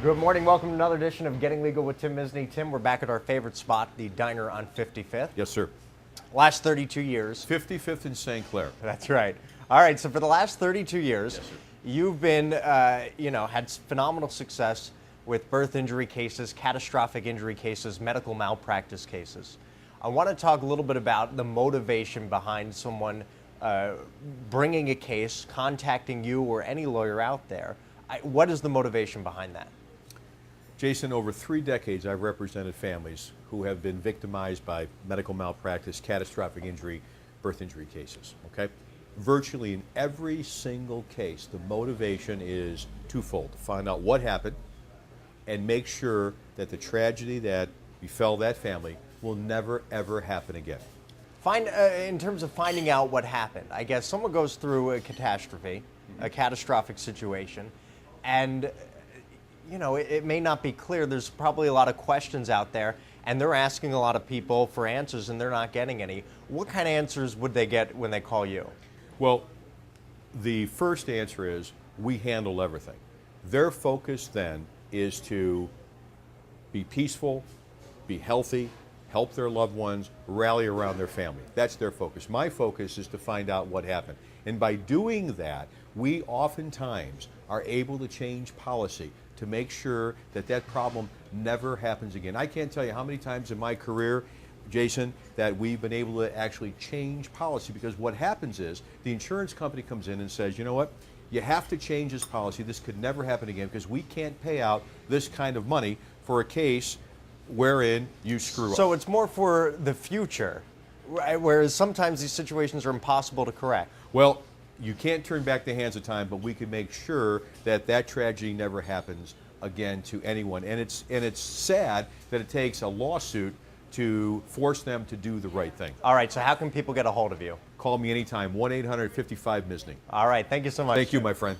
Good morning. Welcome to another edition of Getting Legal with Tim Misny. Tim, we're back at our favorite spot, the diner on 55th. Yes, sir. Last 32 years. 55th and St. Clair. That's right. All right, so for the last 32 years, Yes, sir. you've been, had phenomenal success with birth injury cases, catastrophic injury cases, medical malpractice cases. I want to talk a little bit about the motivation behind someone bringing a case, contacting you or any lawyer out there. What is the motivation behind that? Jason, over 3 decades, I've represented families who have been victimized by medical malpractice, catastrophic injury, birth injury cases, okay? Virtually in every single case, the motivation is twofold: to find out what happened and make sure that the tragedy that befell that family will never, ever happen again. In terms of finding out what happened, I guess someone goes through a catastrophe, a catastrophic situation, and it may not be clear. There's probably a lot of questions out there, and they're asking a lot of people for answers, and they're not getting any. What kind of answers would they get when they call you? Well, the first answer is we handle everything. Their focus then is to be peaceful, be healthy, help their loved ones, rally around their family. That's their focus. My focus is to find out what happened. And by doing that, we oftentimes are able to change policy to make sure that that problem never happens again. I can't tell you how many times in my career, Jason, that we've been able to actually change policy, because what happens is the insurance company comes in and says, you know what, you have to change this policy. This could never happen again because we can't pay out this kind of money for a case wherein you screw up. So it's more for the future, right? Whereas sometimes these situations are impossible to correct. Well, you can't turn back the hands of time, but we can make sure that that tragedy never happens again to anyone. And it's sad that it takes a lawsuit to force them to do the right thing. All right, so how can people get a hold of you? Call me anytime, 1-800-55-MISNY. All right, thank you so much. Thank you, my friend.